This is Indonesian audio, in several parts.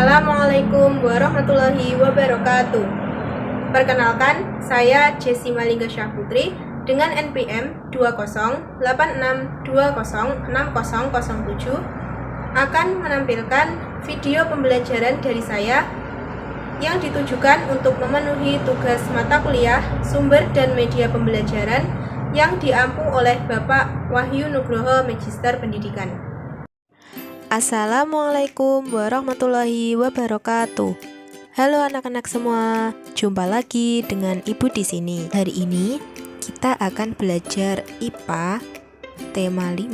Assalamualaikum warahmatullahi wabarakatuh. Perkenalkan, saya Jessi Malingga Syahputri dengan NPM 2086206007 akan menampilkan video pembelajaran dari saya yang ditujukan untuk memenuhi tugas mata kuliah sumber dan media pembelajaran yang diampu oleh Bapak Wahyu Nugroho Magister Pendidikan. Assalamualaikum warahmatullahi wabarakatuh. Halo anak-anak semua, jumpa lagi dengan Ibu di sini. Hari ini kita akan belajar IPA tema 5,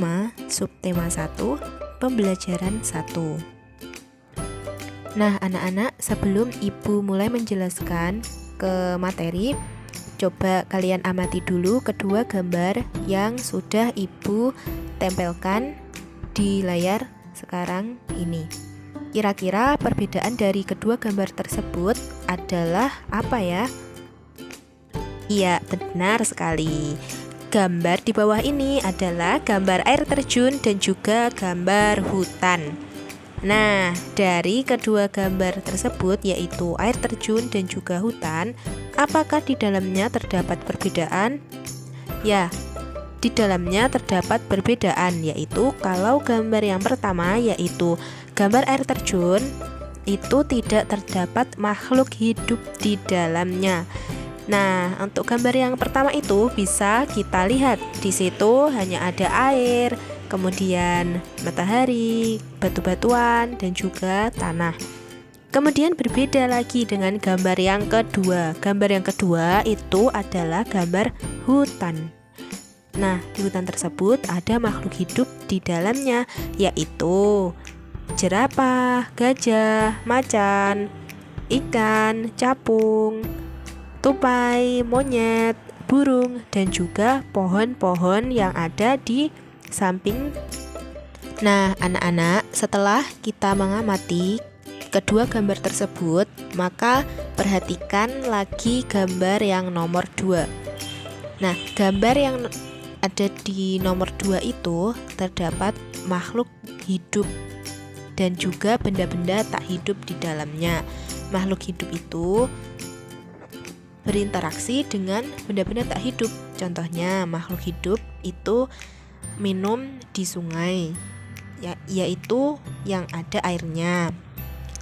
subtema 1, pembelajaran 1. Nah, anak-anak, sebelum Ibu mulai menjelaskan ke materi, coba kalian amati dulu kedua gambar yang sudah Ibu tempelkan di layar sekarang ini. Kira-kira perbedaan dari kedua gambar tersebut adalah apa ya? Iya, benar sekali. Gambar di bawah ini adalah gambar air terjun dan juga gambar hutan. Nah, dari kedua gambar tersebut, yaitu air terjun dan juga hutan, apakah di dalamnya terdapat perbedaan? Ya, di dalamnya terdapat perbedaan, yaitu kalau gambar yang pertama, yaitu gambar air terjun, itu tidak terdapat makhluk hidup di dalamnya. Nah, untuk gambar yang pertama itu bisa kita lihat di situ hanya ada air, kemudian matahari, batu-batuan, dan juga tanah. Kemudian berbeda lagi dengan gambar yang kedua. Gambar yang kedua itu adalah gambar hutan. Nah, di hutan tersebut ada makhluk hidup di dalamnya, yaitu jerapah, gajah, macan, ikan, capung, tupai, monyet, burung, dan juga pohon-pohon yang ada di samping. Nah, anak-anak, setelah kita mengamati kedua gambar tersebut, maka perhatikan lagi gambar yang nomor 2. Nah, gambar yang ada di nomor 2 itu terdapat makhluk hidup dan juga benda-benda tak hidup di dalamnya. Makhluk hidup itu berinteraksi dengan benda-benda tak hidup. Contohnya, makhluk hidup itu minum di sungai, yaitu yang ada airnya.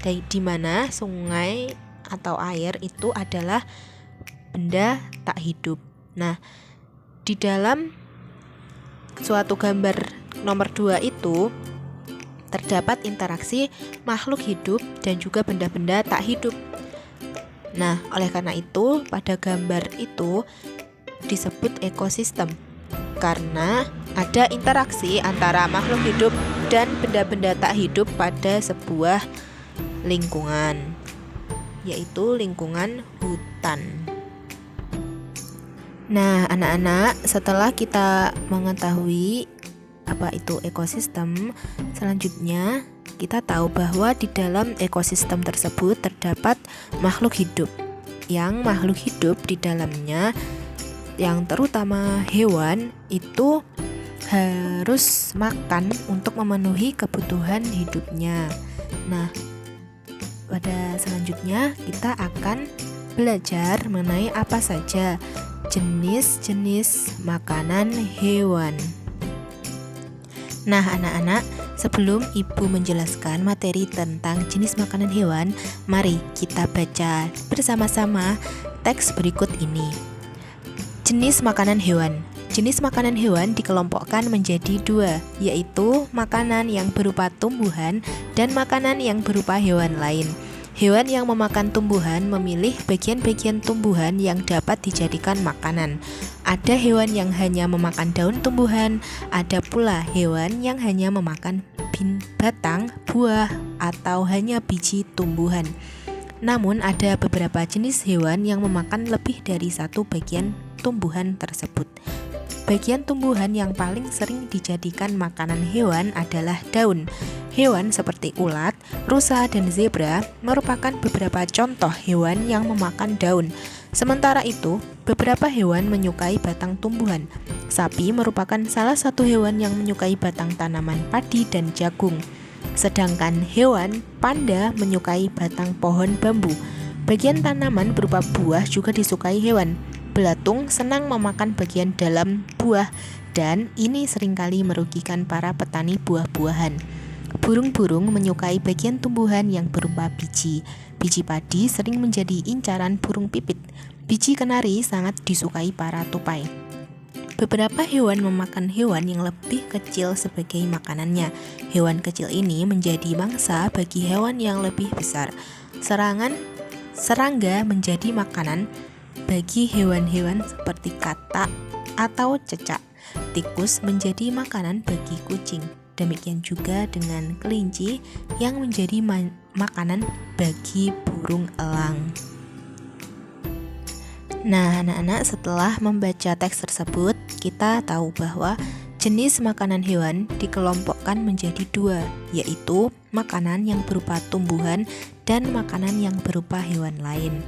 Di mana sungai atau air itu adalah benda tak hidup. Nah, di dalam suatu gambar nomor 2 itu terdapat interaksi makhluk hidup dan juga benda-benda tak hidup. Nah, oleh karena itu pada gambar itu disebut ekosistem karena ada interaksi antara makhluk hidup dan benda-benda tak hidup pada sebuah lingkungan, yaitu lingkungan hutan. Nah, anak-anak, setelah kita mengetahui apa itu ekosistem, selanjutnya kita tahu bahwa di dalam ekosistem tersebut terdapat makhluk hidup. Yang makhluk hidup di dalamnya, yang terutama hewan, itu harus makan untuk memenuhi kebutuhan hidupnya. Nah, pada selanjutnya kita akan belajar mengenai apa saja jenis-jenis makanan hewan. Nah, anak-anak, sebelum Ibu menjelaskan materi tentang jenis makanan hewan, mari kita baca bersama-sama teks berikut ini. Jenis makanan hewan. Jenis makanan hewan dikelompokkan menjadi 2, yaitu makanan yang berupa tumbuhan dan makanan yang berupa hewan lain. Hewan yang memakan tumbuhan memilih bagian-bagian tumbuhan yang dapat dijadikan makanan. Ada hewan yang hanya memakan daun tumbuhan, ada pula hewan yang hanya memakan batang, buah, atau hanya biji tumbuhan. Namun ada beberapa jenis hewan yang memakan lebih dari satu bagian tumbuhan tersebut. Bagian tumbuhan yang paling sering dijadikan makanan hewan adalah daun. Hewan seperti ulat, rusa, dan zebra merupakan beberapa contoh hewan yang memakan daun. Sementara itu, beberapa hewan menyukai batang tumbuhan. Sapi merupakan salah satu hewan yang menyukai batang tanaman padi dan jagung. Sedangkan hewan panda menyukai batang pohon bambu. Bagian tanaman berupa buah juga disukai hewan. Belatung senang memakan bagian dalam buah dan ini seringkali merugikan para petani buah-buahan. Burung-burung menyukai bagian tumbuhan yang berupa biji. Biji padi sering menjadi incaran burung pipit. Biji kenari sangat disukai para tupai. Beberapa hewan memakan hewan yang lebih kecil sebagai makanannya. Hewan kecil ini menjadi mangsa bagi hewan yang lebih besar. Serangga menjadi makanan bagi hewan-hewan seperti katak atau cecak. Tikus menjadi makanan bagi kucing. Demikian juga dengan kelinci yang menjadi makanan bagi burung elang. Nah, anak-anak, setelah membaca teks tersebut, kita tahu bahwa jenis makanan hewan dikelompokkan menjadi dua, yaitu makanan yang berupa tumbuhan dan makanan yang berupa hewan lain.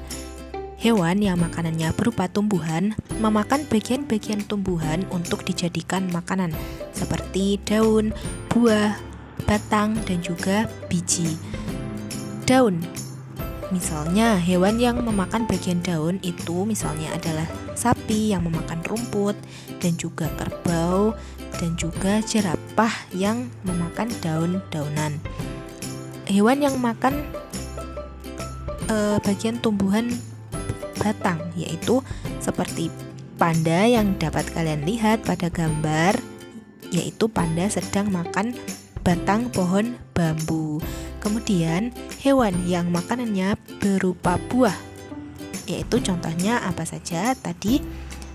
Hewan yang makanannya berupa tumbuhan memakan bagian-bagian tumbuhan untuk dijadikan makanan, seperti daun, buah, batang, dan juga biji. Daun, misalnya hewan yang memakan bagian daun itu misalnya adalah sapi yang memakan rumput, dan juga kerbau, dan juga jerapah yang memakan daun-daunan. Hewan yang makan bagian tumbuhan batang, yaitu seperti panda yang dapat kalian lihat pada gambar, yaitu panda sedang makan batang pohon bambu. Kemudian hewan yang makanannya berupa buah, yaitu contohnya apa saja tadi?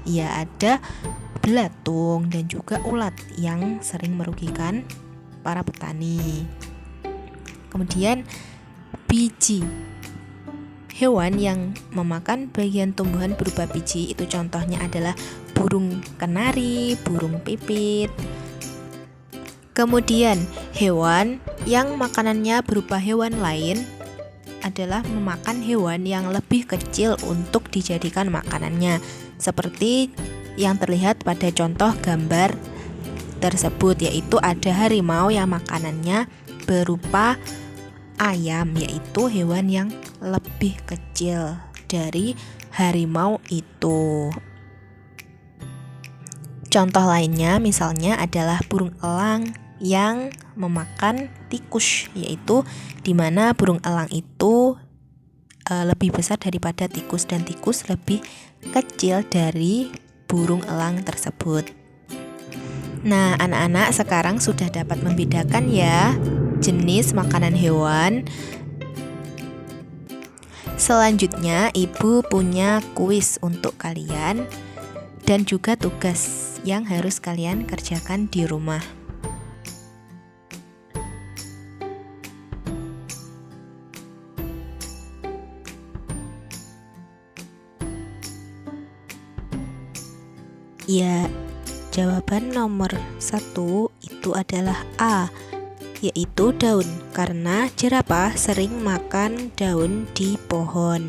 Ya, ada belatung dan juga ulat yang sering merugikan para petani. Kemudian biji, hewan yang memakan bagian tumbuhan berupa biji itu contohnya adalah burung kenari, burung pipit. Kemudian hewan yang makanannya berupa hewan lain adalah memakan hewan yang lebih kecil untuk dijadikan makanannya, seperti yang terlihat pada contoh gambar tersebut, yaitu ada harimau yang makanannya berupa ayam, yaitu hewan yang lebih kecil dari harimau itu. Contoh lainnya misalnya adalah burung elang yang memakan tikus, yaitu dimana burung elang itu lebih besar daripada tikus dan tikus lebih kecil dari burung elang tersebut. Nah, anak-anak sekarang sudah dapat membedakan ya jenis makanan hewan. Selanjutnya, Ibu punya kuis untuk kalian dan juga tugas yang harus kalian kerjakan di rumah. Ya, jawaban nomor 1 itu adalah A, yaitu daun, karena jerapah sering makan daun di pohon.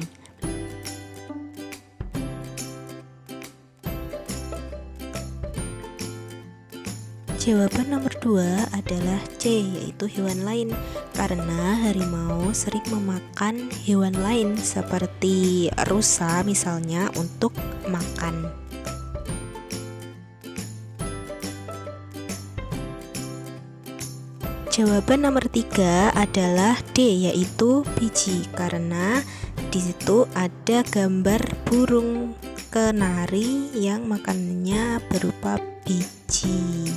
Jawaban nomor 2 adalah C, yaitu hewan lain, karena harimau sering memakan hewan lain seperti rusa misalnya untuk makan. Jawaban nomor 3 adalah D, yaitu biji, karena di situ ada gambar burung kenari yang makanannya berupa biji.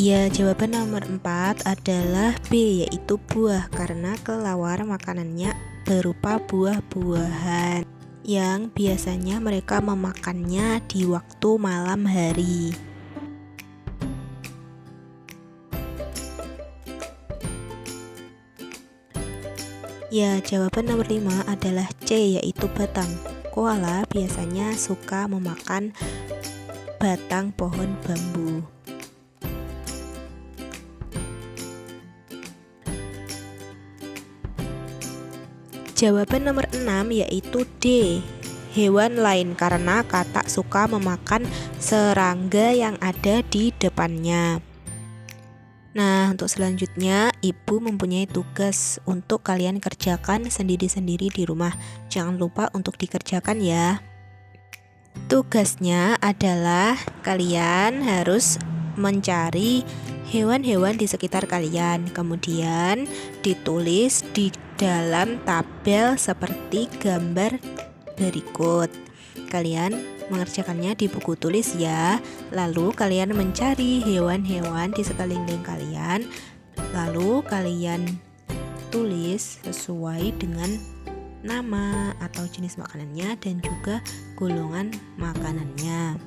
Ya, jawaban nomor 4 adalah B, yaitu buah, karena kelawar makanannya berupa buah-buahan yang biasanya mereka memakannya di waktu malam hari. Ya, jawaban nomor 5 adalah C, yaitu batang. Koala biasanya suka memakan batang pohon bambu. Jawaban nomor 6 yaitu D, hewan lain karena katak suka memakan serangga yang ada di depannya. Nah, untuk selanjutnya, ibu mempunyai tugas untuk kalian kerjakan sendiri-sendiri di rumah. Jangan lupa untuk dikerjakan ya. Tugasnya adalah kalian harus mencari hewan-hewan di sekitar kalian. Kemudian ditulis di dalam tabel seperti gambar berikut. Kalian mengerjakannya di buku tulis ya. Lalu kalian mencari hewan-hewan di sekeliling kalian. Lalu kalian tulis sesuai dengan nama atau jenis makanannya dan juga golongan makanannya.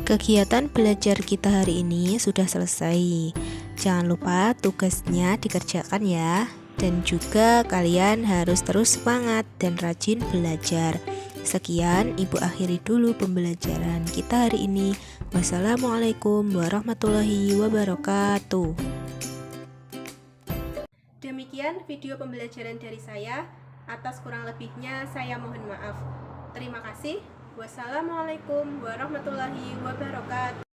Kegiatan belajar kita hari ini sudah selesai. Jangan lupa tugasnya dikerjakan ya. Dan juga kalian harus terus semangat dan rajin belajar. Sekian, ibu akhiri dulu pembelajaran kita hari ini. Wassalamualaikum warahmatullahi wabarakatuh. Demikian video pembelajaran dari saya. Atas kurang lebihnya saya mohon maaf. Terima kasih. Wassalamualaikum warahmatullahi wabarakatuh.